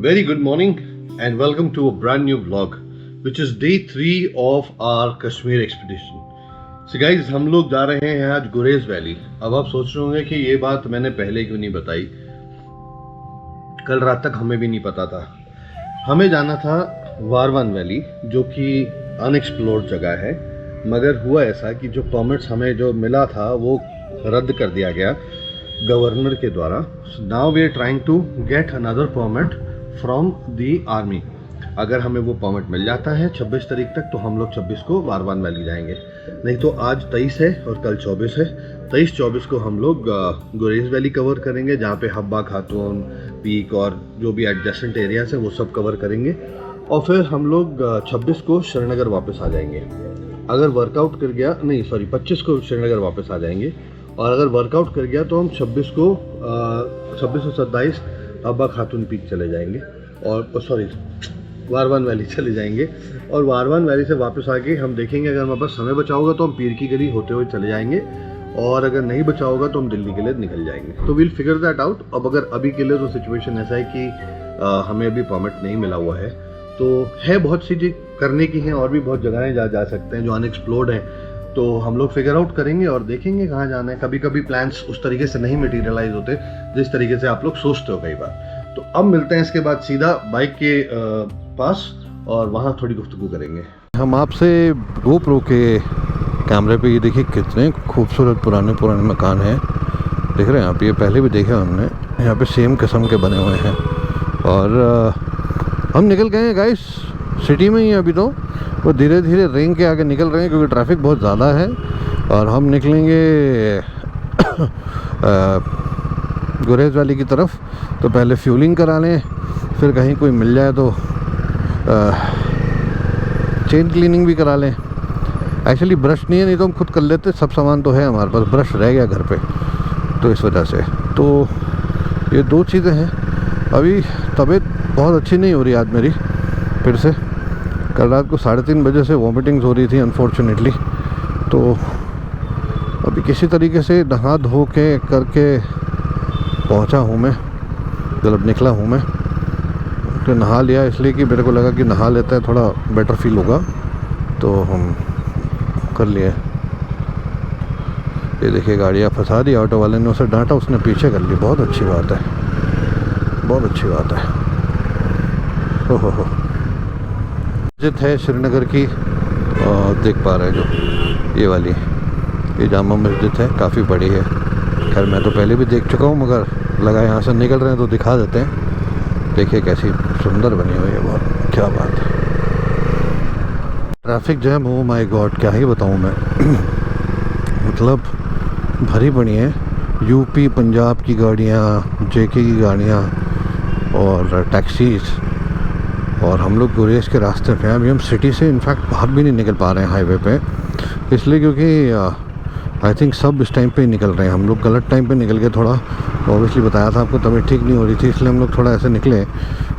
Very good morning and welcome to a brand new vlog which is day 3 of our Kashmir expedition. So guys, हम लोग जा रहे हैं आज गुरेज valley. अब आप सोच रहे होंगे कि ये बात मैंने पहले क्यों नहीं बताई. कल रात तक हमें भी नहीं पता था. हमें जाना था वारवान वैली जो कि अनएक्सप्लोर्ड जगह है, मगर हुआ ऐसा कि जो परमिट्स हमें जो मिला था वो रद्द कर दिया गया गवर्नर के द्वारा. Now we are trying to get another permit from the army. अगर हमें वो परमिट मिल जाता है 26 तारीख तक तो हम लोग 26 को वारवान वैली जाएंगे. नहीं तो आज 23 है और कल 24 है. 23-24 को हम लोग गुरेज वैली कवर करेंगे, जहाँ पे हब्बा खातून पीक और जो भी एडजेसेंट एरियाज हैं वो सब कवर करेंगे. और फिर हम लोग 26 को श्रीनगर वापस आ जाएंगे. अगर वर्कआउट कर गया, नहीं सॉरी 25 को श्रीनगर वापस आ जाएंगे. और अगर वर्कआउट कर गया तो हम 26 को 26 और 27 हब्बा खातून पीक चले जाएंगे और सॉरी वारवान वैली चले जाएंगे. और वारवान वैली से वापस आके हम देखेंगे अगर हमारे पास समय बचा होगा तो हम पीर की गली होते हुए चले जाएंगे, और अगर नहीं बचा होगा तो हम दिल्ली के लिए निकल जाएंगे. तो विल फिगर दैट आउट. अब अगर अभी के लिए तो सिचुएशन ऐसा है कि हमें अभी परमिट नहीं मिला हुआ है, तो है बहुत सी चीज़ करने की हैं और भी बहुत जगहें जा सकते हैं जो अनएक्सप्लोर्ड हैं. तो हम लोग फिगर आउट करेंगे और देखेंगे कहाँ जाना है. कभी कभी प्लान्स उस तरीके से नहीं मटेरियलाइज होते जिस तरीके से आप लोग सोचते हो कई बार. तो अब मिलते हैं इसके बाद सीधा बाइक के पास और वहाँ थोड़ी गुफ्तगू करेंगे. हम आपसे GoPro के कैमरे पे ये देखिए कितने खूबसूरत पुराने मकान हैं. देख रहे हैं आप, ये पहले भी देखे हमने. यहाँ पे सेम किस्म के बने हुए हैं. और हम निकल गए हैं गाइस, सिटी में ही अभी तो वो धीरे धीरे रिंग के आगे निकल रहे हैं क्योंकि ट्रैफिक बहुत ज़्यादा है. और हम निकलेंगे गुरेज वैली की तरफ. तो पहले फ्यूलिंग करा लें, फिर कहीं कोई मिल जाए तो चेन क्लीनिंग भी करा लें. एक्चुअली ब्रश नहीं है, नहीं तो हम खुद कर लेते. सब सामान तो है हमारे पास, ब्रश रह गया घर पे, तो इस वजह से. तो ये दो चीज़ें हैं. अभी तबीयत बहुत अच्छी नहीं हो रही आज मेरी. फिर से कल रात को 3:30 बजे से वॉमिटिंग्स हो रही थी अनफॉर्चुनेटली. तो अभी किसी तरीके से नहा धो के करके पहुंचा हूँ मैं, मतलब निकला हूँ मैं. तो नहा लिया इसलिए कि मेरे को लगा कि नहा लेता है थोड़ा बेटर फील होगा, तो हम कर लिए. ये देखिए गाड़ियाँ फंसा दी ऑटो वाले ने, उसे डांटा, उसने पीछे कर ली. बहुत अच्छी बात है, बहुत अच्छी बात है. हो मस्जिद है श्रीनगर की, देख पा रहे हैं जो ये वाली, ये जामा मस्जिद है, काफ़ी बड़ी है. खैर मैं तो पहले भी देख चुका हूँ, मगर लगा यहाँ से निकल रहे हैं तो दिखा देते हैं. देखिए कैसी सुंदर बनी हुई है, बहुत क्या बात है. Traffic jam, oh my God, क्या ही बताऊँ मैं. मतलब भरी पड़ी है. यूपी पंजाब की गाड़ियाँ, जेके की गाड़ियाँ और टैक्सीज़. और हम लोग गुरेज के रास्ते पे हैं. अभी हम सिटी से इनफैक्ट बाहर भी नहीं निकल पा रहे हैं हाईवे पे, इसलिए क्योंकि आई थिंक सब इस टाइम पे ही निकल रहे हैं. हम लोग गलत टाइम पे निकल गए थोड़ा. ऑब्वियसली बताया था आपको, तबीयत ठीक नहीं हो रही थी, इसलिए हम लोग थोड़ा ऐसे निकले.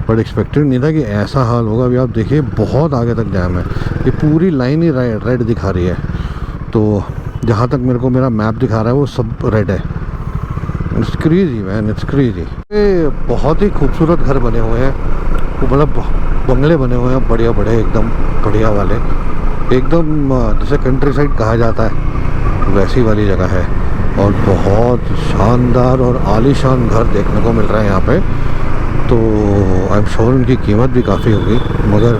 बट एक्सपेक्टेड नहीं था कि ऐसा हाल होगा. अभी आप देखिए बहुत आगे तक जाम है. ये पूरी लाइन ही रेड दिखा रही है. तो जहाँ तक मेरे को मेरा मैप दिखा रहा है वो सब रेड है. It's crazy man, it's crazy. ये बहुत ही खूबसूरत घर बने हुए हैं, मतलब बंगले बने हुए हैं बढ़िया बड़े, एकदम बढ़िया वाले, एकदम जैसे कंट्री साइड कहा जाता है वैसी वाली जगह है. और बहुत शानदार और आलीशान घर देखने को मिल रहा है यहाँ पे. तो आई एम श्योर उनकी कीमत भी काफ़ी होगी, मगर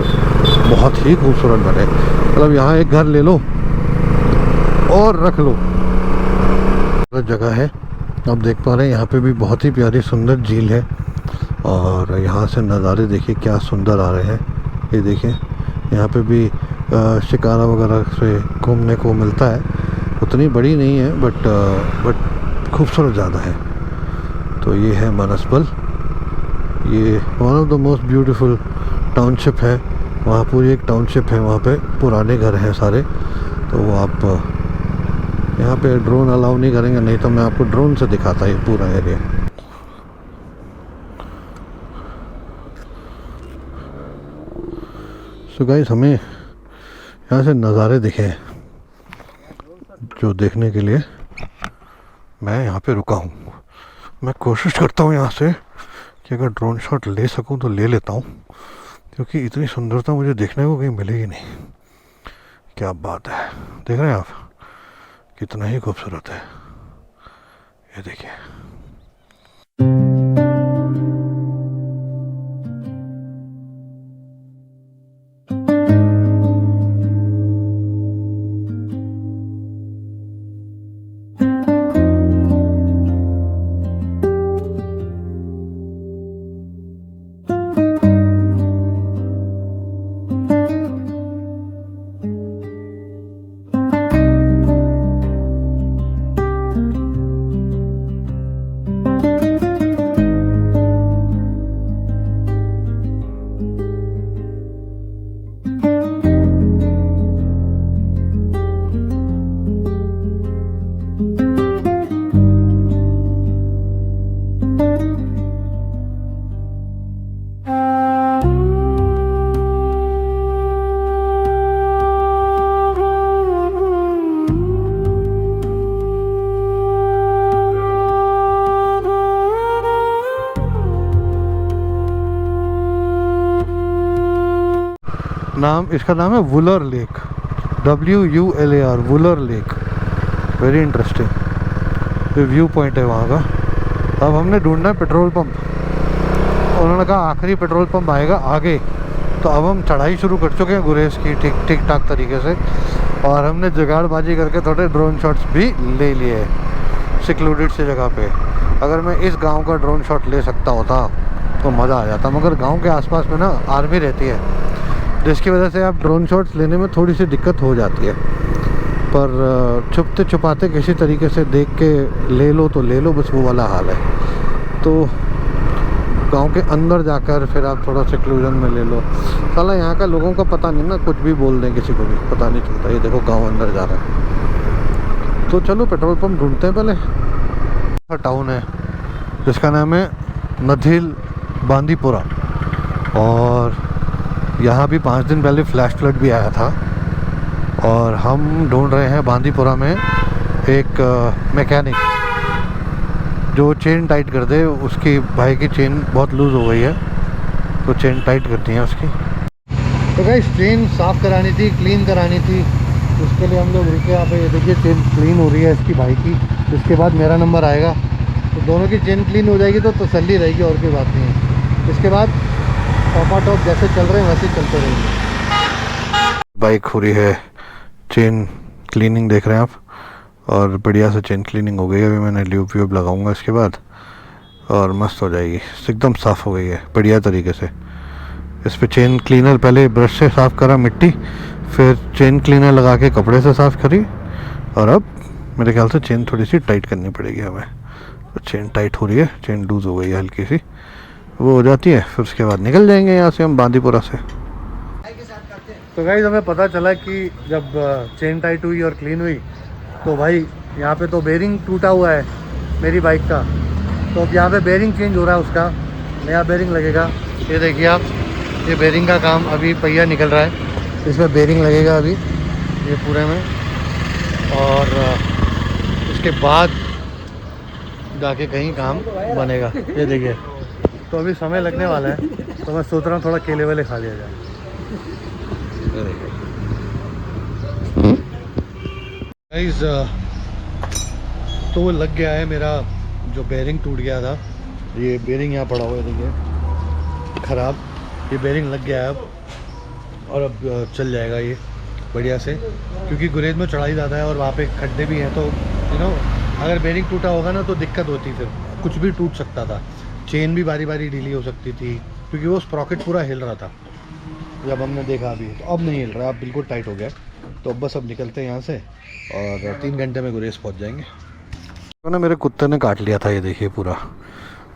बहुत ही खूबसूरत बने. मतलब यहाँ एक घर ले लो और रख लो. जगह है, आप देख पा रहे हैं यहाँ पे भी बहुत ही प्यारी सुंदर झील है. और यहाँ से नज़ारे देखिए क्या सुंदर आ रहे हैं. ये देखिए यहाँ पे भी शिकारा वगैरह से घूमने को मिलता है. उतनी बड़ी नहीं है बट खूबसूरत ज़्यादा है. तो ये है मनसबल. ये one of the most beautiful township है. वहाँ पूरी एक टाउनशिप है, वहाँ पे पुराने घर हैं सारे. तो आप यहाँ पे ड्रोन अलाउ नहीं करेंगे, नहीं तो मैं आपको ड्रोन से दिखाता ये पूरा एरिया. सो गाइस, हमें यहाँ से नज़ारे दिखे जो देखने के लिए मैं यहाँ पे रुका हूँ. मैं कोशिश करता हूँ यहाँ से कि अगर ड्रोन शॉट ले सकूं तो ले लेता हूं, क्योंकि इतनी सुंदरता मुझे देखने को कहीं मिलेगी नहीं। क्या बात है, देख रहे हैं आप कितना ही खूबसूरत है, ये देखिए। इसका नाम है Wular lake, WULAR, Wular lake. Very interesting. ये व्यू पॉइंट है वहाँ का। अब हमने ढूंढना है पेट्रोल पंप। उन्होंने कहा आखिरी पेट्रोल पंप आएगा आगे। तो अब हम चढ़ाई शुरू कर चुके हैं गुरेज की ठीक ठाक तरीके से, और हमने जुगाड़बाजी करके थोड़े ड्रोन शॉट्स भी ले लिए सिक्लूडेड सी जगह पे। अगर मैं इस गांव का ड्रोन शॉट ले सकता होता तो मज़ा आ जाता, मगर गांव के आसपास में ना आर्मी रहती है, जिसकी वजह से आप ड्रोन शॉट्स लेने में थोड़ी सी दिक्कत हो जाती है। पर छुपते छुपाते किसी तरीके से देख के ले लो तो ले लो, बस वो वाला हाल है। तो गांव के अंदर जाकर फिर आप थोड़ा सिक्लूजन में ले लो। साला यहाँ का लोगों का पता नहीं ना, कुछ भी बोल दें किसी को भी पता नहीं चलता। ये देखो गांव अंदर जा रहा है। तो चलो पेट्रोल पंप ढूंढते हैं पहले। टाउन है जिसका नाम है नधील बांदीपुरा, और यहाँ भी 5 दिन पहले फ्लैश फ्लड भी आया था। और हम ढूंढ रहे हैं बांदीपुरा में एक मैकेनिक जो चेन टाइट कर दे। उसकी भाई की चेन बहुत लूज़ हो गई है, तो चेन टाइट करनी है उसकी। तो गाइस चेन साफ़ करानी थी, क्लीन करानी थी, उसके लिए हम लोग रुके यहाँ पे। ये देखिए चेन क्लीन हो रही है इसकी भाई की। इसके बाद मेरा नंबर आएगा, तो दोनों की चेन क्लीन हो जाएगी तो तसल्ली रहेगी, और कोई बात नहीं है। इसके बाद टॉप जैसे चल रहे हैं वैसे चलते रहेंगे। बाइक हो रही है चेन क्लीनिंग, देख रहे हैं आप, और बढ़िया से चेन क्लीनिंग हो गई है। अभी मैंने ल्यूब व्यूब लगाऊंगा इसके बाद, और मस्त हो जाएगी, एकदम साफ़ हो गई है बढ़िया तरीके से। इस पर चेन क्लीनर पहले ब्रश से साफ़ करा मिट्टी, फिर चेन क्लीनर लगा के कपड़े से साफ़ करी, और अब मेरे ख्याल से चेन थोड़ी सी टाइट करनी पड़ेगी हमें। तो चेन टाइट हो रही है, चेन लूज़ हो गई है हल्की सी, वो हो जाती है, फिर उसके बाद निकल जाएंगे यहाँ से हम बांदीपुरा से। तो गाइस हमें पता चला कि जब चेन टाइट हुई और क्लीन हुई तो भाई यहाँ पे तो बेरिंग टूटा हुआ है मेरी बाइक का। तो अब यहाँ पे बेरिंग चेंज हो रहा है, उसका नया बेरिंग लगेगा। ये देखिए आप, ये बेरिंग का काम अभी पहिया निकल रहा है, इसमें बेरिंग लगेगा अभी ये पूरे में, और उसके बाद जाके कहीं काम बनेगा। ये देखिए, तो अभी समय लगने वाला है, तो मैं सोच रहा हूँ थोड़ा केले वेले खा लिया जाए। गाइस तो वो लग गया है मेरा, जो बेरिंग टूट गया था, ये बेरिंग यहाँ पड़ा हुआ है देखिए ख़राब, ये बेरिंग लग गया है अब, और अब चल जाएगा ये बढ़िया से, क्योंकि गुरेज में चढ़ाई ज़्यादा है और वहाँ पे खड्डे भी हैं। तो अगर बेरिंग टूटा होगा ना तो दिक्कत होती, फिर कुछ भी टूट सकता था, चेन भी बारी बारी ढीली हो सकती थी, क्योंकि वो स्प्रॉकेट पूरा हिल रहा था जब हमने देखा अभी। तो अब नहीं हिल रहा, अब बिल्कुल टाइट हो गया। तो अब बस अब निकलते हैं यहाँ से, और 3 घंटे में गुरेज पहुँच जाएंगे। तो ना मेरे कुत्ते ने काट लिया था, ये देखिए पूरा।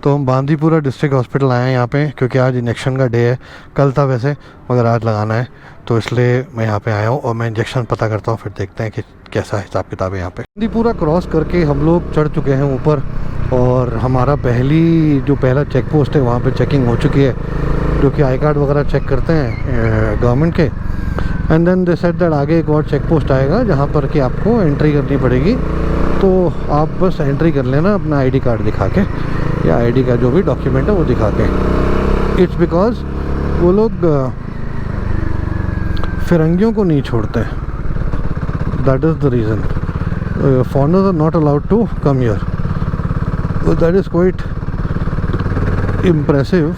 तो हम बांदीपुरा डिस्ट्रिक्ट हॉस्पिटल आए हैं यहाँ पे, क्योंकि आज इंजेक्शन का डे है। कल था वैसे, मगर आज लगाना है, तो इसलिए मैं यहाँ पे आया हूँ, और मैं इंजेक्शन पता करता हूँ, फिर देखते हैं कि कैसा हिसाब किताब है यहाँ पे। बांदीपुरा क्रॉस करके हम लोग चढ़ चुके हैं ऊपर, और हमारा पहला चेक पोस्ट है वहाँ पे चेकिंग हो चुकी है, जो कि आई कार्ड वगैरह चेक करते हैं गवर्नमेंट के। And then they said that आगे एक और चेक पोस्ट आएगा जहाँ पर कि आपको एंट्री करनी पड़ेगी। तो आप बस एंट्री कर लेना अपना आईडी कार्ड दिखा के, या आईडी का जो भी डॉक्यूमेंट है वो दिखा के। इट्स बिकॉज वो लोग फिरंगियों को नहीं छोड़ते, that is the reason. Foreigners are not allowed to come here, that is quite impressive.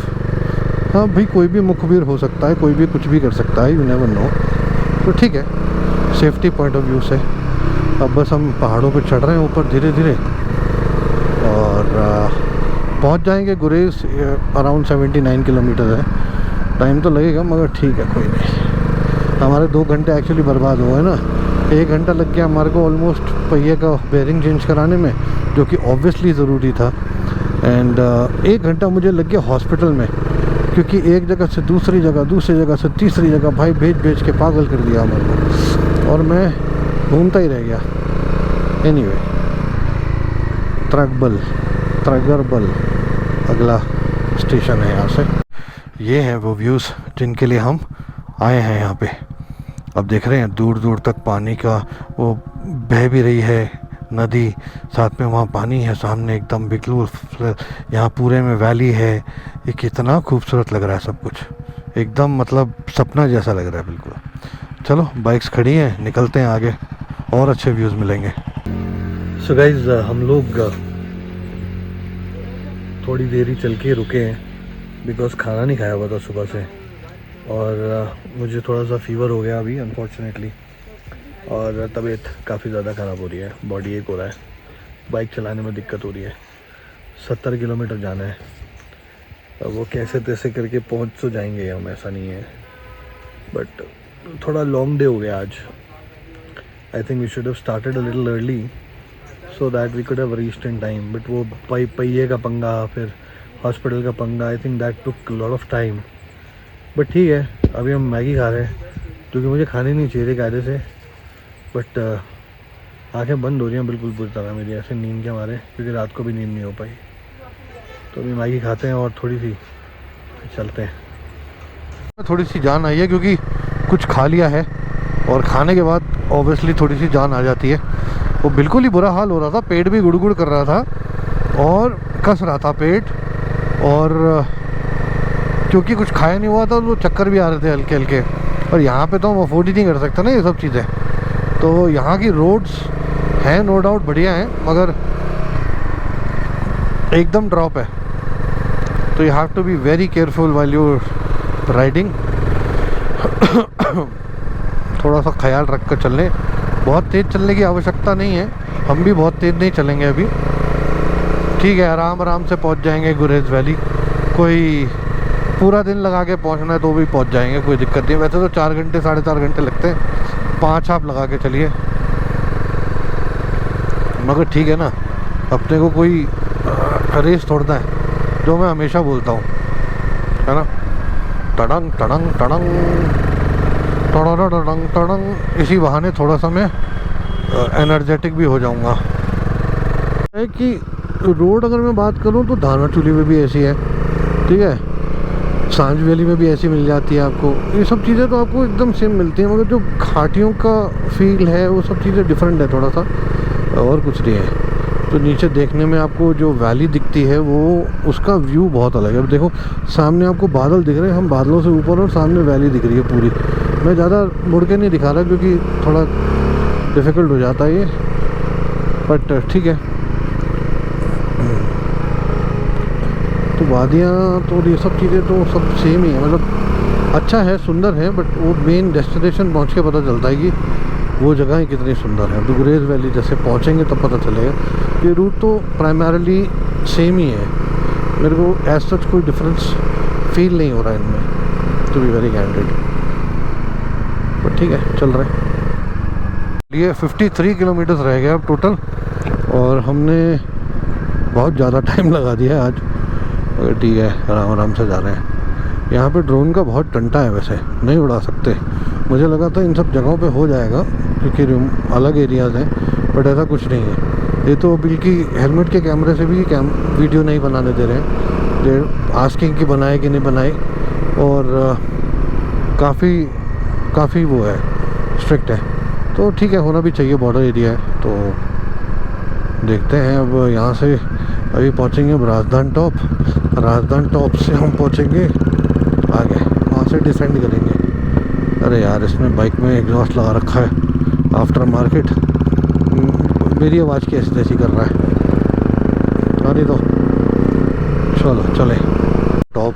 हाँ भाई, कोई भी मुखबिर हो सकता है, कोई भी कुछ भी कर सकता है, यू नेवर नो। तो ठीक है, सेफ्टी पॉइंट ऑफ व्यू से अब बस हम पहाड़ों पे चढ़ रहे हैं ऊपर धीरे धीरे, और पहुंच जाएंगे गुरेज। अराउंड 79 किलोमीटर है, टाइम तो लगेगा मगर ठीक है, कोई नहीं। हमारे 2 घंटे एक्चुअली बर्बाद हुए ना। 1 घंटा लग गया हमारे को ऑलमोस्ट पहिए का बेयरिंग चेंज कराने में, जो कि ऑब्वियसली ज़रूरी था। एंड 1 घंटा मुझे लग गया हॉस्पिटल में, क्योंकि एक जगह से दूसरी जगह, दूसरी जगह से तीसरी जगह भाई भेज भेज के पागल कर दिया हमारे को, और मैं घूमता ही रह गया। एनीवे, त्रगरबल अगला स्टेशन है यहाँ से। ये हैं वो व्यूज़ जिनके लिए हम आए हैं यहाँ पे। अब देख रहे हैं दूर दूर तक पानी का वो बह भी रही है नदी, साथ में वहाँ पानी है सामने एकदम बिल्कुल। यहाँ पूरे में वैली है। ये कितना खूबसूरत लग रहा है सब कुछ, एकदम मतलब सपना जैसा लग रहा है बिल्कुल। चलो बाइक्स खड़ी हैं, निकलते हैं आगे, और अच्छे व्यूज़ मिलेंगे। सो गाइज, हम लोग थोड़ी देर ही चल के रुके हैं, बिकॉज़ खाना नहीं खाया हुआ था सुबह से, और मुझे थोड़ा सा फीवर हो गया अभी अनफॉर्चुनेटली, और तबीयत काफ़ी ज़्यादा ख़राब हो रही है, बॉडी एक हो रहा है, बाइक चलाने में दिक्कत हो रही है। 70 किलोमीटर जाना है, अब वो कैसे तैसे करके पहुंच तो जाएंगे हम, ऐसा नहीं है, बट थोड़ा लॉन्ग डे हो गया आज। I think we should have started a little early so that we could have reached in time, but वो पहिए का पंगा, फिर हॉस्पिटल का पंगा, I think that took lot of time. But ठीक है, अभी हम मैगी खा रहे हैं, क्योंकि मुझे खानी नहीं चाहिए थी कायदे से, बट आंखें बंद हो रही हैं बिल्कुल पूरी तरह मेरी, ऐसे नींद के मारे, क्योंकि रात को भी नींद नहीं हो पाई। तो अभी मैगी खाते हैं और थोड़ी सी चलते हैं। थोड़ी सी जान आई है क्योंकि कुछ खा लिया है, और खाने के बाद ऑब्वियसली थोड़ी सी जान आ जाती है। वो बिल्कुल ही बुरा हाल हो रहा था, पेट भी गुड़गुड़ कर रहा था और कस रहा था पेट, और क्योंकि कुछ खाया नहीं हुआ था तो चक्कर भी आ रहे थे हल्के हल्के। और यहाँ पे तो हम अफोर्ड ही नहीं कर सकते ना ये सब चीज़ें। तो यहाँ की रोड्स हैं नो डाउट बढ़िया हैं, मगर एकदम ड्रॉप है, तो you have to be very careful while you riding. थोड़ा सा ख्याल रख कर चलने, बहुत तेज़ चलने की आवश्यकता नहीं है, हम भी बहुत तेज़ नहीं चलेंगे अभी, ठीक है, आराम आराम से पहुंच जाएंगे गुरेज वैली। कोई पूरा दिन लगा के पहुंचना है तो भी पहुंच जाएंगे, कोई दिक्कत नहीं। वैसे तो 4 घंटे 4.5 घंटे लगते हैं, 5 आप लगा के चलिए, मगर ठीक है ना, अपने को कोई रेस तोड़ना है, जो मैं हमेशा बोलता हूँ, है ना, टडंग टडंग टडंग टडंग टडंग टडंग। इसी बहाने थोड़ा सा मैं एनर्जेटिक भी हो जाऊँगा। है कि रोड अगर मैं बात करूँ तो धानाचूली में भी ऐसी है, ठीक है, सांझ वैली में भी ऐसी मिल जाती है आपको। ये सब चीज़ें तो आपको एकदम सेम मिलती हैं, मगर जो घाटियों का फील है वो सब चीज़ें डिफरेंट है थोड़ा सा, और कुछ नहीं है। तो नीचे देखने में आपको जो वैली दिखती है वो उसका व्यू बहुत अलग है। अब देखो सामने आपको बादल दिख रहे हैं, हम बादलों से ऊपर, और सामने वैली दिख रही है पूरी। मैं ज़्यादा मुड़ के नहीं दिखा रहा क्योंकि थोड़ा डिफ़िकल्ट हो जाता है ये, बट ठीक है। तो वादियाँ तो ये सब चीज़ें तो सब सेम ही है, मतलब अच्छा है, सुंदर है, बट वो मेन डेस्टिनेशन पहुँच के पता चलता है कि वो जगह ही कितनी सुंदर है। तो गुरेज वैली जैसे पहुँचेंगे तब पता चलेगा। ये रूट तो प्राइमरली सेम ही है, मेरे को एज सच कोई डिफरेंस फील नहीं हो रहा है इनमें, to be very candid, but ठीक है, चल रहे हैं। ये 53 किलोमीटर्स रह गए अब टोटल, और हमने बहुत ज़्यादा टाइम लगा दिया है आज, मगर ठीक है, आराम आराम से जा रहे हैं। यहाँ पे ड्रोन का बहुत टंटा है, वैसे नहीं उड़ा सकते। मुझे लगा था इन सब जगहों पे हो जाएगा क्योंकि अलग एरियाज़ हैं, बट ऐसा कुछ नहीं है। ये तो बल्कि हेलमेट के कैमरे से भी वीडियो नहीं बनाने दे रहे हैं, दे आस्किंग की बनाए कि नहीं बनाए, और काफ़ी वो है, स्ट्रिक्ट है। तो ठीक है, होना भी चाहिए, बॉर्डर एरिया है। तो देखते हैं अब यहाँ से अभी पहुँचेंगे अब राजधान टॉप। राजधान टॉप से हम पहुँचेंगे आगे, वहाँ से डिसेंड करेंगे। अरे यार इसमें बाइक में एग्जॉस्ट लगा रखा है आफ्टर मार्केट, मेरी आवाज़ की ऐसी तैसी कर रहा है। अरे तो चलो चले टॉप,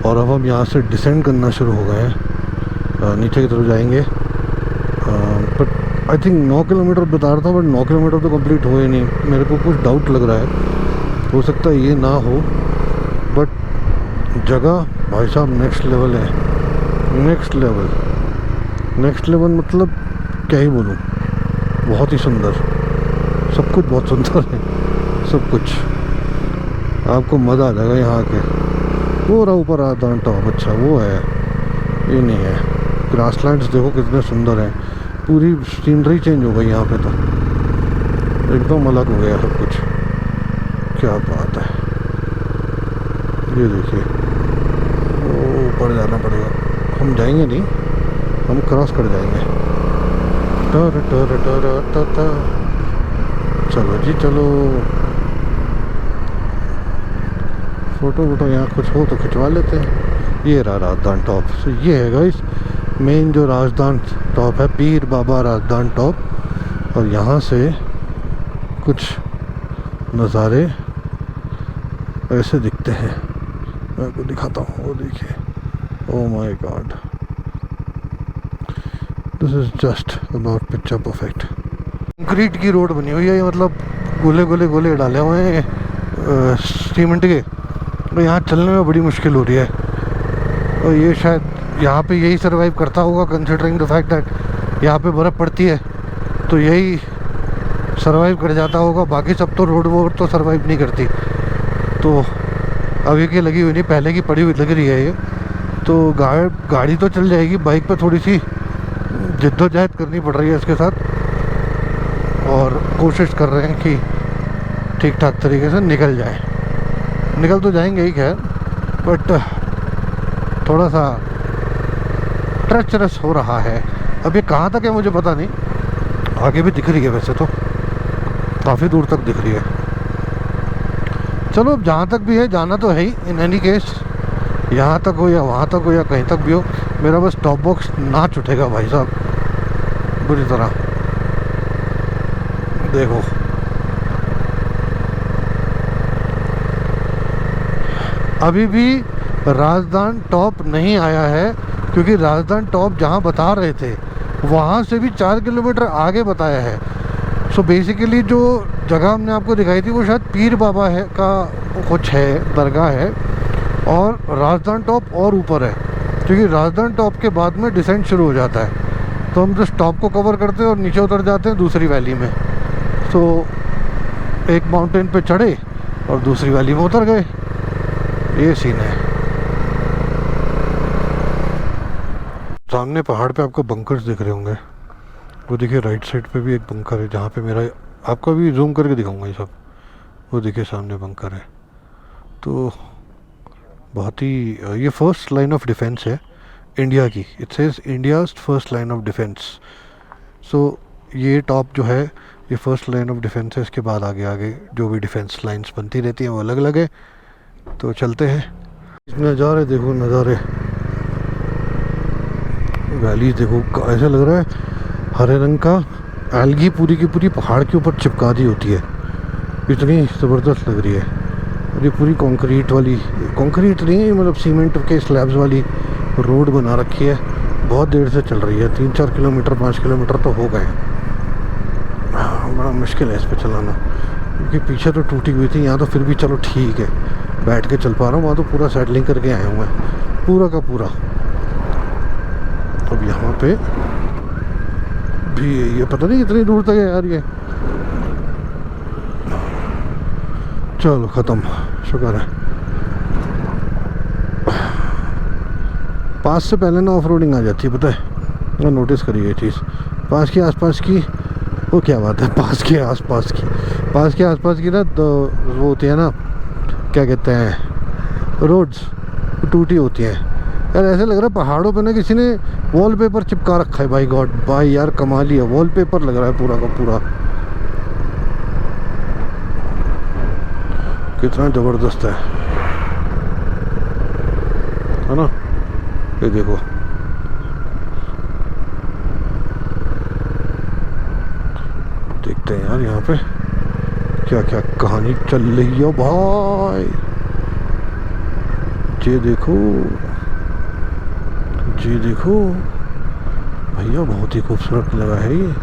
और अब हम यहाँ से डिसेंड करना शुरू हो गए हैं, नीचे की तरफ जाएंगे। बट आई थिंक 9 किलोमीटर बता रहा था, बट 9 किलोमीटर तो कंप्लीट हुए नहीं। मेरे को कुछ डाउट लग रहा है, हो सकता है ये ना हो, बट जगह भाई साहब नेक्स्ट लेवल है। नेक्स्ट लेवल मतलब क्या ही बोलूँ, बहुत ही सुंदर, सब कुछ बहुत सुंदर है, सब कुछ आपको मज़ा आ जाएगा यहाँ आके। वो रहा ऊपर राजधान टॉप, अच्छा वो है, ये नहीं है। ग्रासलैंड्स देखो कितने सुंदर हैं, पूरी सीनरी चेंज हो गई यहाँ पे, तो एकदम अलग हो गया सब कुछ। क्या बात है, ये देखिए ऊपर जाना पड़ेगा, हम जाएंगे नहीं, हम क्रॉस कर जाएंगे। चलो जी चलो, फ़ोटो यहाँ कुछ हो तो खिंचवा लेते हैं। ये रहा राजधान टॉप। तो ये है गाइस मेन जो राजधान टॉप है, पीर बाबा राजधान टॉप। और यहाँ से कुछ नज़ारे ऐसे दिखते हैं, मैं आपको दिखाता हूँ, वो देखिए, oh my God, this is just about picture perfect. Concrete की रोड बनी हुई है ये, मतलब गोले डाले हुए हैं सीमेंट के, तो यहाँ चलने में बड़ी मुश्किल हो रही है। और ये शायद यहाँ पे यही सरवाइव करता होगा, कंसिडरिंग द फैक्ट दैट यहाँ पे बर्फ़ पड़ती है, तो यही सरवाइव कर जाता होगा। बाकी सब तो रोड तो सरवाइव नहीं करती। तो अभी की लगी हुई नहीं, पहले की पड़ी हुई लग रही है ये। तो गाड़ी तो चल जाएगी, बाइक पे थोड़ी सी जिद्दोजहद करनी पड़ रही है इसके साथ, और कोशिश कर रहे हैं कि ठीक ठाक तरीके से निकल जाए। निकल तो जाएंगे ही खैर, बट थोड़ा सा ट्रेचरस हो रहा है। अब ये कहाँ तक है मुझे पता नहीं, आगे भी दिख रही है, वैसे तो काफ़ी दूर तक दिख रही है। चलो अब जहाँ तक भी है जाना तो है ही, इन एनी केस, यहाँ तक हो या वहाँ तक हो या कहीं तक भी हो, मेरा बस टॉप बॉक्स नाच उठेगा भाई साहब बुरी तरह। देखो अभी भी राजधान टॉप नहीं आया है, क्योंकि राजधान टॉप जहाँ बता रहे थे वहाँ से भी 4 किलोमीटर आगे बताया है। सो बेसिकली जो जगह हमने आपको दिखाई थी वो शायद पीर बाबा है का कुछ है, दरगाह है, और राजधान टॉप और ऊपर है, क्योंकि राजधान टॉप के बाद में डिसेंट शुरू हो जाता है। तो हम जिस टॉप को कवर करते हैं और नीचे उतर जाते हैं दूसरी वैली में। तो एक माउंटेन पे चढ़े और दूसरी वैली में उतर गए, ये सीन है। सामने पहाड़ पे आपको बंकर्स दिख रहे होंगे, वो देखिए राइट साइड पे भी एक बंकर है जहाँ पे मेरा, आपको भी जूम करके दिखाऊंगा ये सब। वो देखिए सामने बंकर है। तो बहुत ही ये फर्स्ट लाइन ऑफ डिफेंस है इंडिया की, it says India's first line of defence. So ये टॉप जो है ये फर्स्ट लाइन ऑफ डिफेंस है, इसके बाद आगे जो भी डिफेंस लाइंस बनती रहती हैं वो अलग अलग है। तो चलते हैं, नज़ारे देखो, नज़ारे वैली देखो, ऐसा लग रहा है हरे रंग का एल्गी पूरी की पूरी पहाड़ के ऊपर चिपका दी होती है, इतनी ज़बरदस्त लग रही है। और ये पूरी कंक्रीट नहीं है, मतलब सीमेंट के स्लैब्स वाली रोड बना रखी है, बहुत देर से चल रही है, 3-4 किलोमीटर 5 किलोमीटर तो हो गए। बड़ा मुश्किल है इस पर चलाना, क्योंकि पीछे तो टूटी हुई थी, यहाँ तो फिर भी चलो ठीक है बैठ के चल पा रहा हूँ, वहाँ तो पूरा सेटलिंग करके आया हूँ मैं पूरा का पूरा। अब यहाँ पे भी ये पता नहीं कितनी दूर तक है यार ये। चलो ख़त्म, शुक्र है। पास से पहले ना ऑफ रोडिंग आ जाती है, पता है, मैं नोटिस करी ये चीज़। पास के आसपास की, वो क्या बात है, पास के आसपास की ना, तो वो होती है ना, क्या कहते हैं, रोड्स टूटी होती हैं यार। ऐसे लग रहा है पहाड़ों पे ना किसी ने वॉलपेपर चिपका रखा है। भाई गॉड, भाई यार कमाल ही है, वॉलपेपर लग रहा है पूरा का पूरा। कितना ज़बरदस्त है ना। ये देखो देखते हैं यार यहाँ पे क्या क्या कहानी चल रही है भाई। ये देखो भैया, बहुत ही खूबसूरत लगा है ये,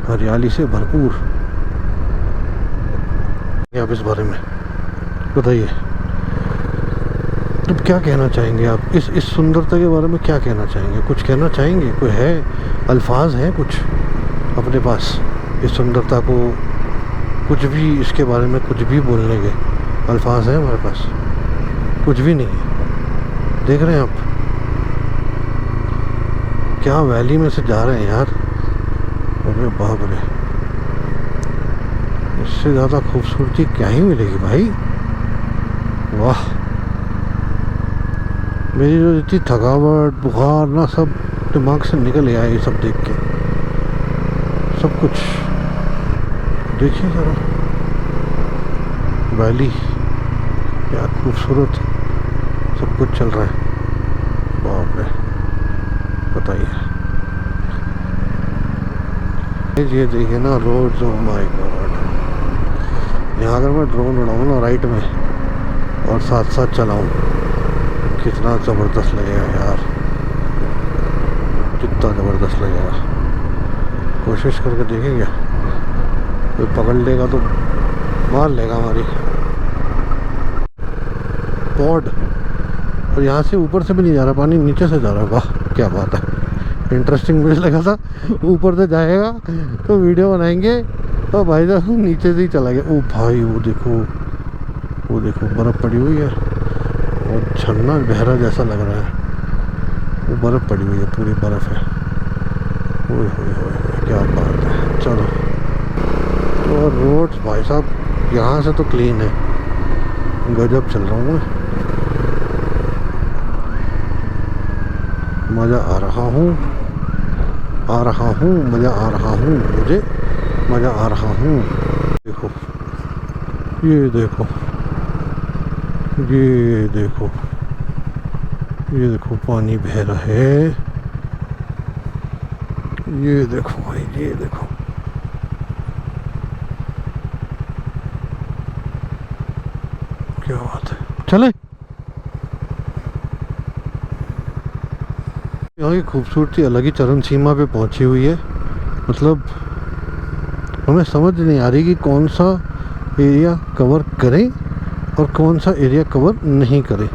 हरियाली से भरपूर। आप इस बारे में बताइए, अब क्या कहना चाहेंगे आप इस सुंदरता के बारे में? क्या कहना चाहेंगे? कुछ कहना चाहेंगे? कोई है, अल्फाज हैं कुछ अपने पास इस सुंदरता को, कुछ भी इसके बारे में कुछ भी बोलने के अल्फाज हैं हमारे पास? कुछ भी नहीं है। देख रहे हैं आप क्या वैली में से जा रहे हैं यार। अरे बाप रे, इससे ज़्यादा खूबसूरती क्या ही मिलेगी भाई। वाह, मेरी जो इतनी थकावट, बुखार ना, सब दिमाग से निकल गया ये सब देख के। सब कुछ देखिए ज़रा, वैली क्या खूबसूरत सब कुछ चल रहा है। बाप रे, बताइए। ये देखिए ना रोड, ओ माय गॉड। यहाँ अगर मैं ड्रोन उड़ाऊँ ना राइट में और साथ साथ चलाऊँ, कितना ज़बरदस्त लगेगा यार, कितना ज़बरदस्त लगेगा। कोशिश करके देखेंगे, कोई पकड़ लेगा तो मार लेगा हमारी पॉड। और यहाँ से ऊपर से भी नहीं जा रहा पानी, नीचे से जा रहा है। वाह क्या बात है, इंटरेस्टिंग मुझे लगा था। ऊपर से जाएगा तो वीडियो बनाएंगे, और भाई साहब नीचे से ही चला गया। ओ भाई, वो देखो बर्फ़ पड़ी हुई है और झरना बहरा जैसा लग रहा है। वो बर्फ़ पड़ी हुई है, पूरी बर्फ़ है। ओए होए, क्या बात है। चलो, तो रोड भाई साहब यहाँ से तो क्लीन है, गजब चल रहा हूँ मैं, मज़ा आ रहा हूँ, मज़ा आ रहा हूँ, मुझे मज़ा आ रहा हूँ। देखो ये देखो पानी बह रहा है। ये देखो भाई, ये देखो, क्या बात है। चले, यहाँ की खूबसूरती अलग ही चरम सीमा पे पहुंची हुई है। मतलब हमें समझ नहीं आ रही कि कौन सा एरिया कवर करें और कौन सा एरिया कवर नहीं करें,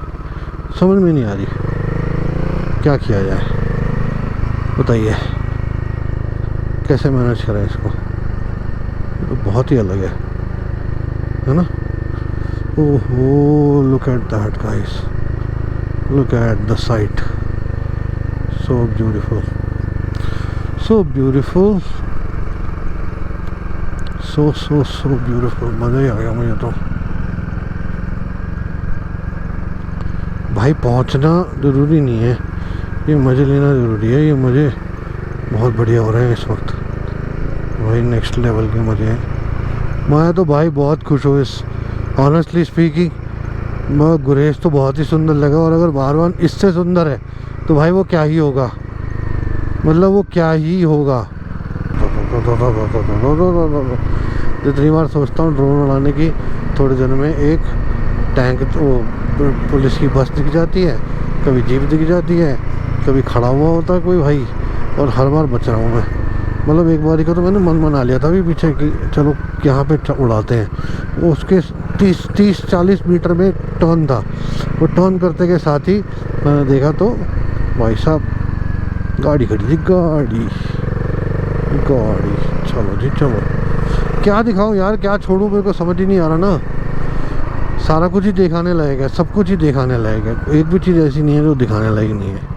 समझ में नहीं आ रही। क्या किया जाए बताइए, कैसे मैनेज करें इसको? तो बहुत ही अलग है ना। ओहो, look at that guys, look at the site, so beautiful, so beautiful, so beautiful। मज़ा ही आ गया मुझे तो भाई। पहुंचना ज़रूरी नहीं है, ये मज़े लेना ज़रूरी है। ये मज़े बहुत बढ़िया हो रहे हैं इस वक्त भाई, नेक्स्ट लेवल के मज़े हैं। मैं तो भाई बहुत खुश हूँ इस, ऑनेस्टली स्पीकिंग। मैं गुरेज तो बहुत ही सुंदर लगा, और अगर बारवान इससे सुंदर है तो भाई वो क्या ही होगा, मतलब वो क्या ही होगा। जितनी बार सोचता हूँ ड्रोन उड़ाने की, थोड़े दिन में एक टैंक, तो पुलिस की बस दिख जाती है, कभी जीप दिख जाती है, कभी खड़ा हुआ होता है कोई भाई, और हर बार बच रहा हूँ मैं। मतलब एक बार को तो मैंने मन बना लिया था भी पीछे कि चलो यहाँ पे उड़ाते हैं। वो उसके 30-40 मीटर में टर्न था, वो टर्न करते के साथ ही मैंने देखा तो भाई साहब गाड़ी खड़ी थी, गाड़ी। चलो जी चलो, क्या दिखाऊं यार, क्या छोड़ूं, मेरे को समझ ही नहीं आ रहा ना। सारा कुछ ही दिखाने लायक है, सब कुछ ही दिखाने लायक है, एक भी चीज़ ऐसी नहीं है जो दिखाने लायक नहीं है।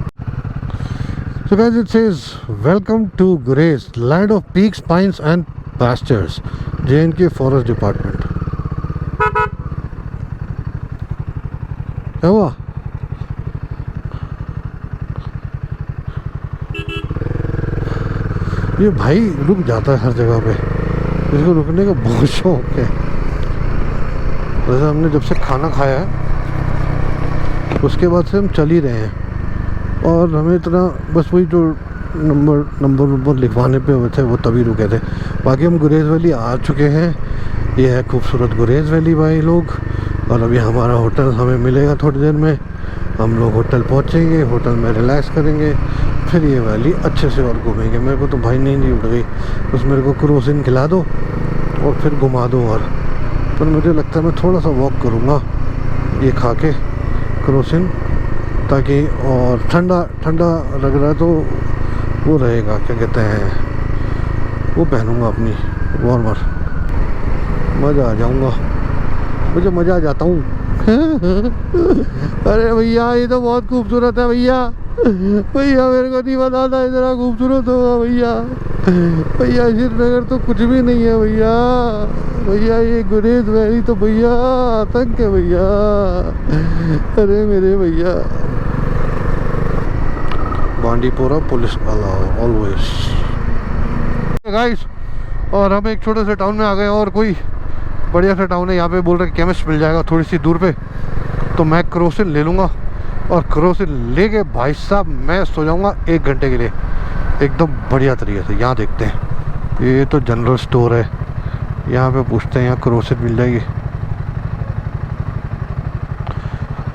So guys, it says welcome to Gurez, land of peaks, pines and pastures, J&K Forest Department। क्या हुआ? ये भाई रुक जाता है हर जगह पे, इसको रुकने का बहुत शौक है। वैसे हमने जब से खाना खाया है उसके बाद से हम चल ही रहे हैं, और हमें इतना बस वही जो नंबर लिखवाने पे हुए थे वो तभी रुके थे। बाकी हम गुरेज वैली आ चुके हैं। ये है खूबसूरत गुरेज वैली भाई लोग। और अभी हमारा होटल हमें मिलेगा थोड़ी देर में। हम लोग होटल पहुंचेंगे, होटल में रिलैक्स करेंगे, फिर ये वैली अच्छे से और घूमेंगे। मेरे को तो भाई नींद ही उड़ गई, बस मेरे को क्रोसिन खिला दो और फिर घुमा दो। और पर मुझे लगता है मैं थोड़ा सा वॉक करूँगा ये खा के क्रोसिन, ताकि और ठंडा ठंडा लग रहा है तो वो रहेगा, क्या कहते हैं, वो पहनूंगा अपनी वार्मर, मज़ा आ जाऊंगा, मुझे मज़ा आ जाता हूँ। अरे भैया ये तो बहुत खूबसूरत है भैया, भैया मेरे को नहीं पता था इतना खूबसूरत होगा भैया। भैया श्रीनगर तो कुछ भी नहीं है भैया, भैया ये गुरेज वैली तो भैया आतंक है भैया। अरे मेरे भैया, बांडीपोरा पुलिस ऑलवेज गाइस। और हम एक छोटे से टाउन में आ गए, और कोई बढ़िया सा टाउन है। यहाँ पे बोल रहे केमिस्ट मिल जाएगा थोड़ी सी दूर पे, तो मैं क्रोसिन ले लूँगा। और क्रोसिन लेके भाई साहब मैं सो जाऊँगा 1 घंटे के लिए एकदम बढ़िया तरीके से। यहाँ देखते हैं, ये तो जनरल स्टोर है, यहाँ पे पूछते हैं यहाँ क्रोसिन मिल जाएगी।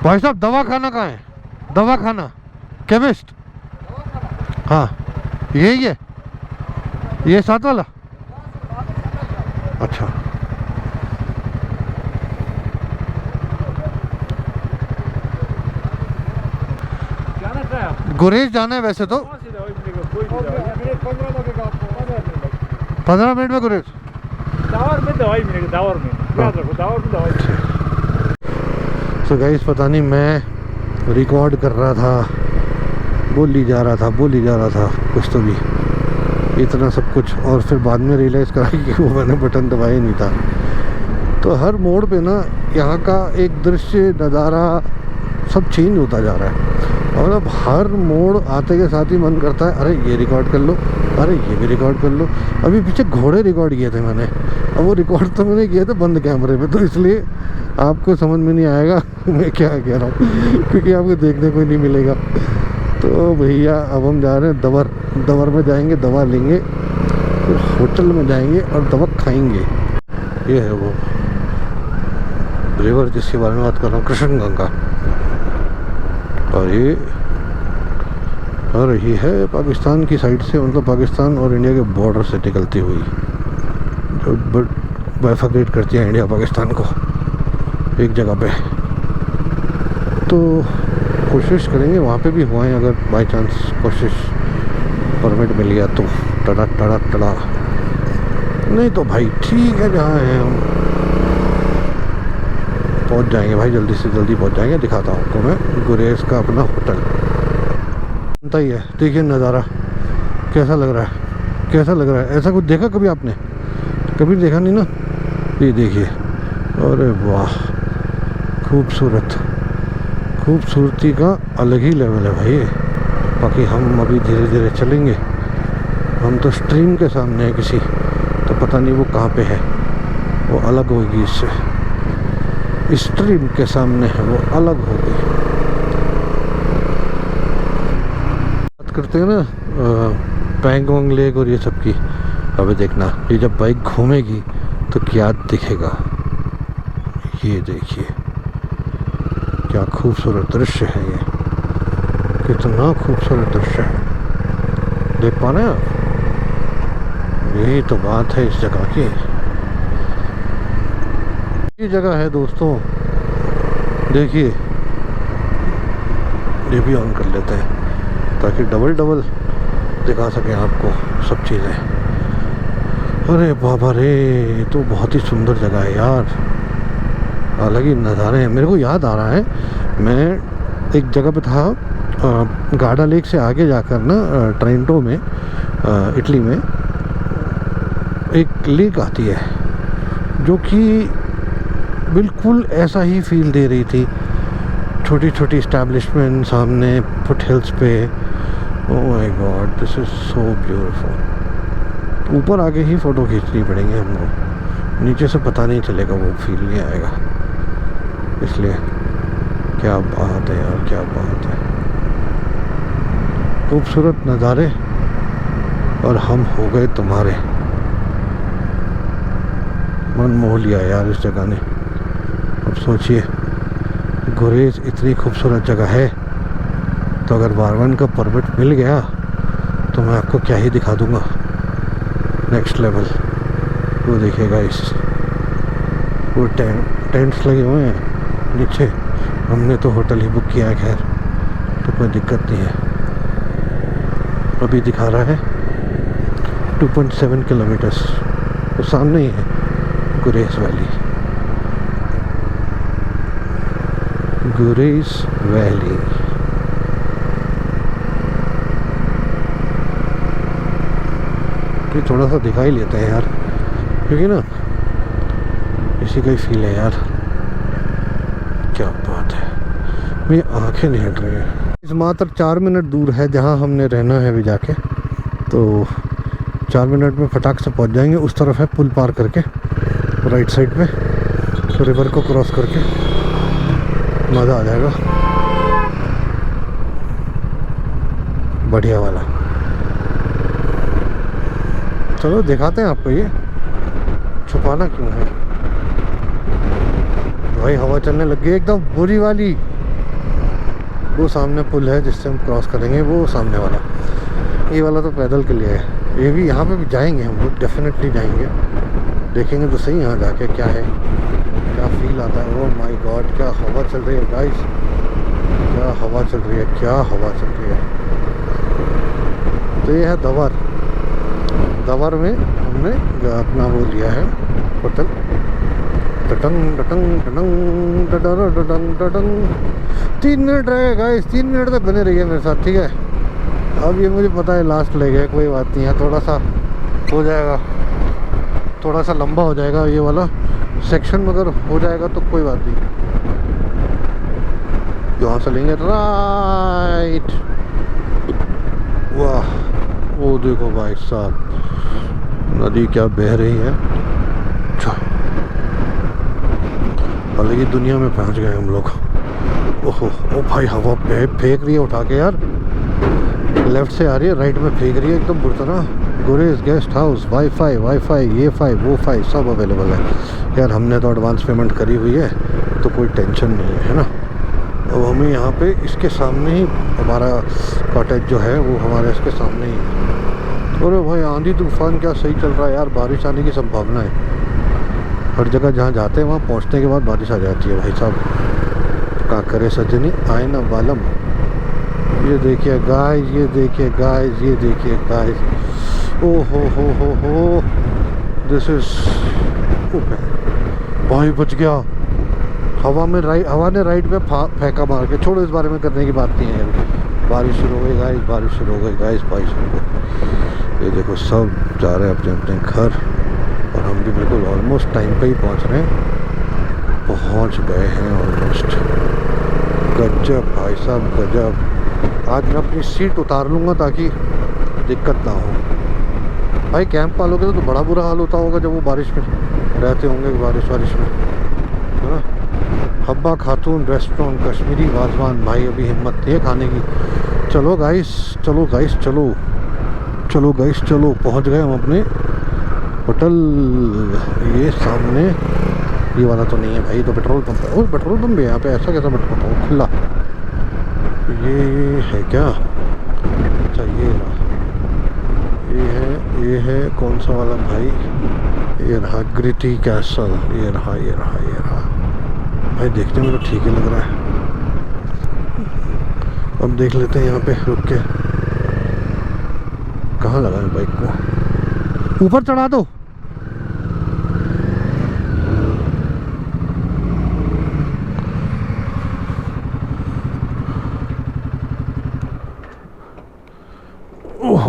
भाई साहब दवा खाना कहाँ है? दवा खाना केमिस्ट, हाँ यही है, ये साथ वाला। अच्छा गुरेज जाना है वैसे तो 15 मिनट में गुरेज। दावर में दवाई मिलेगी, दावर में याद रखो, दावर में दवाई। तो गाइस पता नहीं मैं रिकॉर्ड कर रहा था, बोली जा रहा था कुछ तो भी इतना सब कुछ, और फिर बाद में रियलाइज़ करा कि वो मैंने बटन दबाया नहीं था। तो हर मोड़ पे ना यहाँ का एक दृश्य नज़ारा सब चेंज होता जा रहा है, और अब हर मोड़ आते के साथ ही मन करता है अरे ये रिकॉर्ड कर लो, अरे ये भी रिकॉर्ड कर लो। अभी पीछे घोड़े रिकॉर्ड किए थे मैंने, अब वो रिकॉर्ड तो मैंने किए थे बंद कैमरे में, तो इसलिए आपको समझ में नहीं आएगा मैं क्या कह रहा हूँ, क्योंकि आपको देखने को ही नहीं मिलेगा। तो भैया अब हम जा रहे हैं दवर में जाएंगे, दवा लेंगे, फिर होटल में जाएंगे और दवा खाएंगे। ये है वो रिवर जिसके बारे में बात कर रहा हूँ, कृष्ण गंगा। और ये आ रही है पाकिस्तान की साइड से, मतलब पाकिस्तान और इंडिया के बॉर्डर से निकलती हुई, जो बाइफर्केट करती है इंडिया पाकिस्तान को एक जगह पे। तो कोशिश करेंगे वहाँ पे भी हुआएं, अगर बाय चांस कोशिश परमिट मिल गया तो टड़ा नहीं तो भाई ठीक है, जहाँ हैं हम पहुँच जाएंगे भाई, जल्दी से जल्दी पहुँच जाएंगे। दिखाता हूँ आपको मैं गुरेज का अपना होटल, बनता ही है। देखिए नज़ारा कैसा लग रहा है, कैसा लग रहा है, ऐसा कुछ देखा कभी आपने? कभी देखा नहीं ना। ये देखिए, अरे वाह खूबसूरती का अलग ही लेवल है भाई। बाकी हम अभी धीरे धीरे चलेंगे, हम तो स्ट्रीम के सामने है किसी, तो पता नहीं वो कहाँ पे है, वो अलग होगी इससे, स्ट्रीम के सामने है वो अलग होगी। बात करते हैं ना पैंगोंग लेक और ये सब की, अबे देखना ये जब बाइक घूमेगी तो क्या दिखेगा। ये देखिए क्या खूबसूरत दृश्य है, ये कितना खूबसूरत दृश्य है, देख पा रहे हैं आप? यही तो बात है इस जगह की। ये जगह है दोस्तों, देखिए ये भी ऑन कर लेते हैं ताकि डबल दिखा सकें आपको सब चीज़ें। अरे बाबा रे, ये तो बहुत ही सुंदर जगह है यार, अलग ही नज़ारे हैं। मेरे को याद आ रहा है, मैं एक जगह पे था गार्डा लेक से आगे जाकर ना, ट्रेंटो में, इटली में एक लेक आती है जो कि बिल्कुल ऐसा ही फील दे रही थी, छोटी छोटी इस्टेब्लिशमेंट सामने फुट हिल्स पे। Oh my God, this is so beautiful. ऊपर आके ही फ़ोटो खींचनी पड़ेंगे हमको, नीचे से पता नहीं चलेगा, वो फील नहीं आएगा। इसलिए क्या बात है यार, क्या बात है, खूबसूरत नज़ारे और हम हो गए तुम्हारे। मन मोह लिया यार इस जगह ने। अब सोचिए गुरेज इतनी खूबसूरत जगह है, तो अगर बारवन का परमिट मिल गया तो मैं आपको क्या ही दिखा दूंगा, नेक्स्ट लेवल। वो देखिएगा इस वो टेंट्स लगे हुए हैं नीचे। हमने तो होटल ही बुक किया है, खैर तो कोई दिक्कत नहीं है। अभी दिखा रहा है 2.7 किलोमीटर्स, तो सामने ही है गुरेज वैली। गुरेज वैली ये थोड़ा सा दिखाई लेते हैं यार, क्योंकि ना इसी का ही फील है यार। क्या बात है, मेरी आंखें नहीं हट रही हैं। इस मात्र 4 मिनट दूर है जहां हमने रहना है अभी जाके, तो 4 मिनट में फटाक से पहुंच जाएंगे। उस तरफ है पुल पार करके राइट साइड पे, तो रिवर को क्रॉस करके मज़ा आ जाएगा, बढ़िया वाला। चलो दिखाते हैं आपको, ये छुपाना क्यों है भाई। हवा चलने लग गई एकदम बुरी वाली। वो सामने पुल है जिससे हम क्रॉस करेंगे, वो सामने वाला। ये वाला तो पैदल के लिए है। ये भी यहाँ पे भी जाएंगे हम लोग, डेफिनेटली जाएंगे, देखेंगे तो सही यहाँ जाके क्या है, क्या फील आता है। ओह माय गॉड, क्या हवा चल रही है गाइस, क्या हवा चल रही है, क्या हवा चल रही है। तो ये है दवर। दवर में हमने अपना वो लिया है होटल। टटंग टटंग टटंग टटंग टटंग टटंग। 3 मिनट रह गए गाइस, 3 मिनट तक बने रहिए मेरे साथ, ठीक है। अब ये मुझे पता है लास्ट ले गए, कोई बात नहीं है, थोड़ा सा हो जाएगा, थोड़ा सा लंबा हो जाएगा ये वाला सेक्शन, मगर हो जाएगा तो कोई बात नहीं। यहाँ से लेंगे राइट। वाह, वो देखो भाई साहब नदी क्या बह रही है। अलग ही दुनिया में पहुंच गए हम लोग। ओहो ओ भाई, हवा फेंक रही है उठा के यार, लेफ्ट से आ रही है, राइट में फेंक रही है एकदम बुरी तरह। गुरेज गेस्ट हाउस, वाईफाई ये वो फाई सब अवेलेबल है यार। हमने तो एडवांस पेमेंट करी हुई है तो कोई टेंशन नहीं है ना। अब हमें यहाँ पे इसके सामने ही हमारा कॉटेज जो है वो हमारे इसके सामने ही है। अरे भाई आंधी तूफान क्या सही चल रहा है यार, बारिश आने की संभावना है। हर जगह जहाँ जाते हैं वहाँ पहुँचने के बाद बारिश आ जाती है भाई साहब। क्या करे सजनी आए ना बालम। ये देखिए गाइस, ये देखिए गाइस, ये देखिए गाइस। ओ हो दिस इज भाई बच गया। हवा ने राइट में फेंका मार के। छोड़ो, इस बारे में करने की बात नहीं है। बारिश शुरू हो गई गाइस, बारिश शुरू हो गई गाइस, बारिश शुरू हो गई। ये देखो सब जा रहे हैं अपने अपने घर, और हम भी बिल्कुल ऑलमोस्ट टाइम पे ही पहुंच रहे हैं। पहुंच गए हैं ऑलमोस्ट। गजब भाई साहब गजब। आज मैं अपनी सीट उतार लूँगा ताकि दिक्कत ना हो। भाई कैंप वालों के तो बड़ा बुरा हाल होता होगा जब वो बारिश में रहते होंगे, बारिश में, है ना। हब्बा खातून रेस्टोरेंट, कश्मीरी वाजवान, भाई अभी हिम्मत नहीं है खाने की। चलो गाइस चलो गाइस चलो चलो गाइस चलो, पहुंच गए हम अपने होटल। ये सामने ये वाला तो नहीं है भाई, तो पेट्रोल पंप है। और पेट्रोल पंप भी है यहाँ पे, ऐसा कैसा पेट्रोल पंप खुला। ये है क्या? अच्छा ये है कौन सा वाला भाई? ये रहा ग्रिटी कैसल। ये रहा भाई, देखने में तो ठीक ही लग रहा है। अब देख लेते हैं यहाँ पे रुक के। कहाँ लगा है बाइक को? ऊपर चढ़ा दो। ओह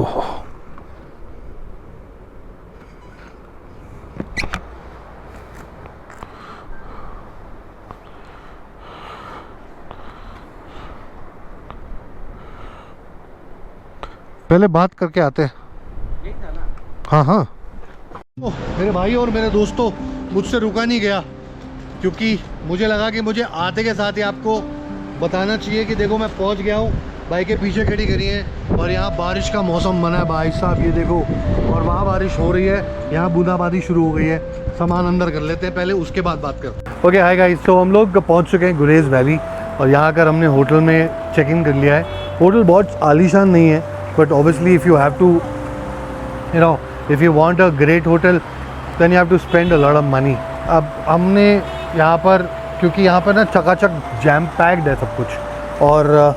पहले बात करके आते हैं। हाँ। ओह मेरे भाई और मेरे दोस्तों, मुझसे रुका नहीं गया। क्योंकि मुझे लगा कि मुझे आते के साथ ही आपको बताना चाहिए कि देखो मैं पहुंच गया हूँ। बाइकें पीछे खड़ी करी हैं और यहाँ बारिश का मौसम बना है भाई साहब, ये देखो। और वहाँ बारिश हो रही है, यहाँ बूंदाबांदी शुरू हो गई है। सामान अंदर कर लेते हैं पहले, उसके बाद बात करते। ओके हाय गाइस, तो हम लोग पहुँच चुके हैं गुरेज वैली और यहाँ आकर हमने होटल में चेक इन कर लिया है। होटल बहुत आलीशान नहीं है, but obviously if you have to you know if you want a great hotel then you have to spend a lot of money. अब हमने यहाँ पर, क्योंकि यहाँ पर ना चकाचक जैम पैक्ड है सब कुछ और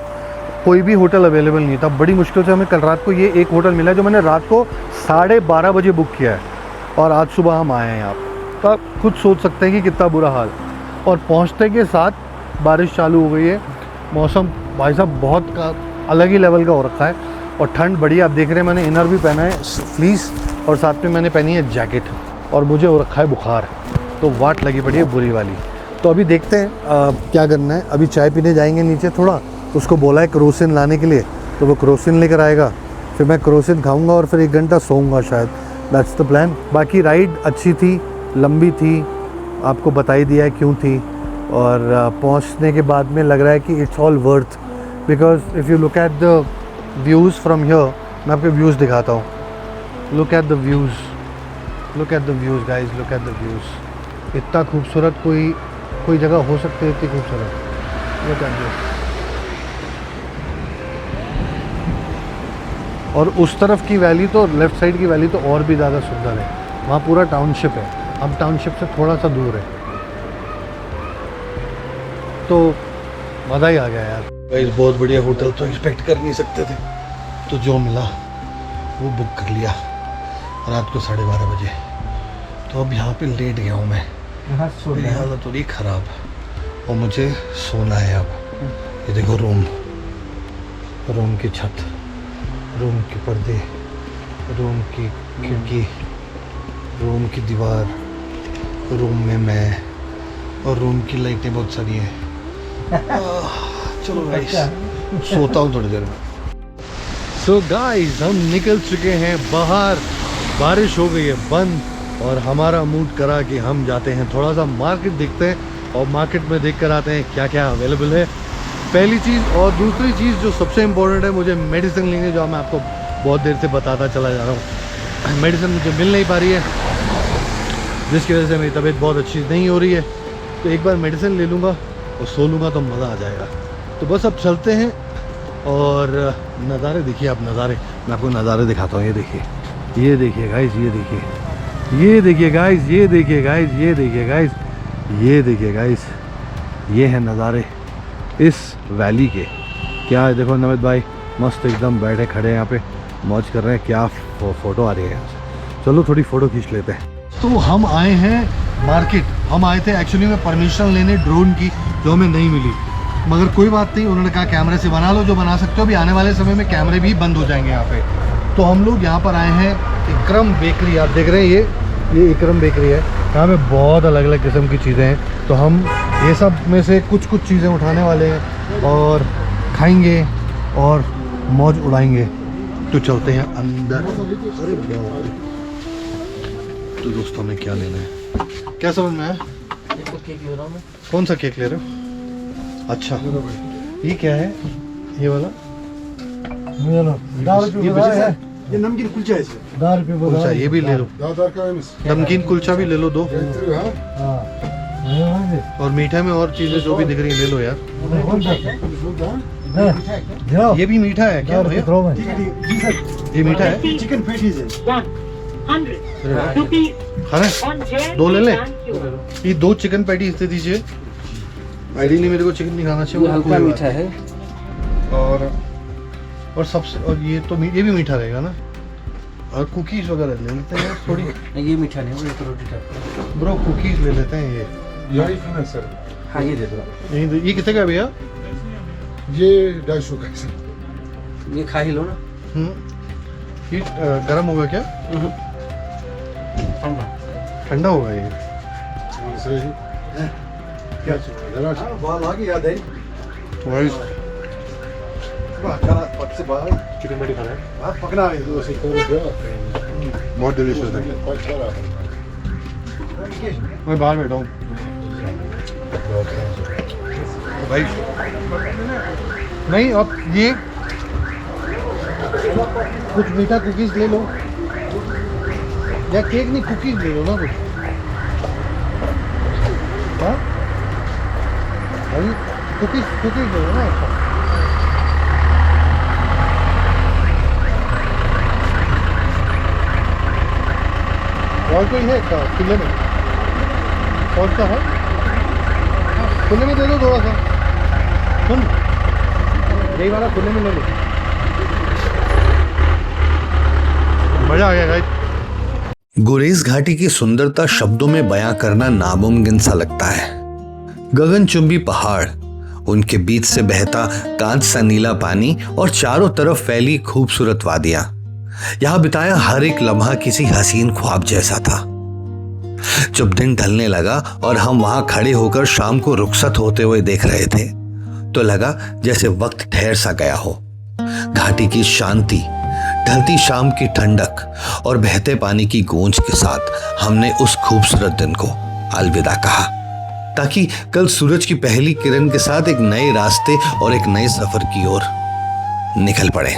कोई भी होटल अवेलेबल नहीं था। बड़ी मुश्किल से हमें कल रात को ये एक होटल मिला जो मैंने रात को 12:30 बजे बुक किया है और आज सुबह हम आए हैं यहाँ पर। तो आप खुद सोच सकते हैं कि कितना बुरा हाल। और पहुँचते के साथ बारिश चालू हो गई है। मौसम भाई साहब बहुत अलग ही लेवल का हो रखा है और ठंड बड़ी। आप देख रहे हैं मैंने इनर भी पहना है फ्लीस और साथ में मैंने पहनी है जैकेट और मुझे हो रखा है बुखार, तो वाट लगी पड़ी है बुरी वाली। तो अभी देखते हैं क्या करना है। अभी चाय पीने जाएंगे नीचे थोड़ा, उसको बोला है क्रोसिन लाने के लिए, तो वो क्रोसिन लेकर आएगा। फिर मैं क्रोसिन खाऊंगा और फिर 1 घंटा सोऊंगा शायद। That's the plan. बाकी राइड अच्छी थी, लंबी थी, आपको बता ही दिया है क्यों थी। और पहुंचने के बाद में लग रहा है कि it's all worth, because if you look at the views from here, मैं आपको व्यूज़ दिखाता हूँ। Look at the views, look at the views guys, look at the views. इतना खूबसूरत कोई जगह हो सकती है इतनी खूबसूरत। Look at this. और उस तरफ की वैली तो, लेफ़्ट साइड की वैली तो और भी ज़्यादा सुंदर है। वहाँ पूरा टाउनशिप है, हम टाउनशिप से थोड़ा सा दूर है, तो मज़ा ही आ गया यार। गाइस बहुत बढ़िया होटल, तो एक्सपेक्ट कर नहीं सकते थे, तो जो मिला वो बुक कर लिया रात को 12:30 बजे। तो अब यहाँ पे लेट गया हूँ मैं, मेरी हालत हो रही ख़राब और मुझे सोना है अब। ये देखो रूम की छत, रूम के पर्दे, रूम की खिड़की, रूम की दीवार, रूम में मैं और रूम की लाइटें बहुत सारी हैं। चलो गाइस सोता हूँ थोड़ी देर में। सो गाइस हम निकल चुके हैं बाहर, बारिश हो गई है बंद और हमारा मूड करा कि हम जाते हैं थोड़ा सा मार्केट देखते हैं और मार्केट में देख कर आते हैं क्या क्या अवेलेबल है, पहली चीज़। और दूसरी चीज़ जो सबसे इम्पोर्टेंट है, मुझे मेडिसिन लेंगे, जो मैं आपको बहुत देर से बताता चला जा रहा हूँ। मेडिसिन मुझे मिल नहीं पा रही है, जिसकी वजह से मेरी तबीयत बहुत अच्छी नहीं हो रही है। तो एक बार मेडिसिन ले लूँगा और सो लूँगा तो मज़ा आ जाएगा। तो बस अब चलते हैं और नज़ारे देखिए आप, नज़ारे मैं आपको नज़ारे दिखाता हूँ। ये देखिए, ये देखिए गाइस, ये देखिए, ये देखिए गाइस, ये देखिए गाइस, ये देखिए गाइस, ये देखिए गाइस, ये है नज़ारे इस वैली के। क्या है देखो नमित भाई, मस्त एकदम बैठे खड़े हैं यहाँ पे, मौज कर रहे हैं। क्या फ़ोटो आ रही है यहाँ से, चलो थोड़ी फ़ोटो खींच लेते हैं। तो हम आए हैं मार्केट। हम आए थे एक्चुअली में परमिशन लेने ड्रोन की, जो हमें नहीं मिली, मगर कोई बात नहीं, उन्होंने कहा कैमरे से बना लो जो बना सकते हो, अभी आने वाले समय में कैमरे भी बंद हो जाएंगे यहाँ पे। तो हम लोग यहाँ पर आए हैं इकरम बेकरी। आप देख रहे हैं ये इकरम बेकरी है। यहाँ पे बहुत अलग अलग किस्म की चीज़ें हैं, तो हम ये सब में से कुछ चीज़ें उठाने वाले हैं और खाएंगे और मौज उड़ाएंगे। तो चलते हैं अंदर। अरे बाप, तो दोस्तों हमें क्या लेना है, क्या समझ में आया? केक ले रहा हूँ मैं। कौन सा केक ले रहे हो? अच्छा ये क्या है, ये वाला? ये नमकीन कुलचा है, कुलचा ये भी ले लो, नमकीन कुलचा भी ले लो 2। और मीठा में और चीज़ें जो भी दिख रही हैं ले लो यार। ये भी मीठा है क्या भैया? ये मीठा है, चिकन पैटीज है। खाना 2 ले ले। ये 2 चिकन पैटीज दे दीजिए। आइडियली मेरे को चिकन नहीं खाना चाहिए, हल्का मीठा है। और सबसे, और ये तो ये भी मीठा रहेगा ना। और कुकीज़ वगैरह ले लेते हैं थोड़ी। ये मीठा नहीं, वो तो रोटी का। ब्रो कुकीज़ ले लेते हैं ये। यही खाना सर। हाँ ये दे दो। ये कितने का भैया? ये 250 का है सर। ये खा ही लो ना। ये गर्म होगा क्या? ठंडा होगा ये। सही क्या चीज़ है? बाल आ गया है। वाइस चिकन पैटी खाना है? पकना है तो उसे बहुत डिलीशियस है। मैं बाहर बैठा हूँ। भाई नहीं, अब ये कुछ मीठा कुकीज ले लो, या केक नहीं, कुकीज ले लो ना कुछ। हाँ भाई, कुकीज ले लो ना। अच्छा और कोई है क्या खुले में? कौन सा है खुले में? दे दो थोड़ा सा। सुन, यही वाला खुले में ले लो। मजा आ गया गाइस। गुरेज घाटी की सुंदरता शब्दों में बयां करना नामुमकिन सा लगता है। गगनचुंबी पहाड़, उनके बीच से बहता कांच सा नीला पानी और चारों तरफ फैली खूबसूरत वादियां, यहां बिताया हर एक लम्हा किसी हसीन ख्वाब जैसा था। जब दिन ढलने लगा और हम वहां खड़े होकर शाम को रुखसत होते हुए देख रहे थे, तो लगा जैसे वक्त ठहर सा गया हो। घाटी की शांति, ढलती शाम की ठंडक और बहते पानी की गूंज के साथ हमने उस खूबसूरत दिन को अलविदा कहा, ताकि कल सूरज की पहली किरण के साथ एक नए रास्ते और एक नए सफर की ओर निकल पड़े।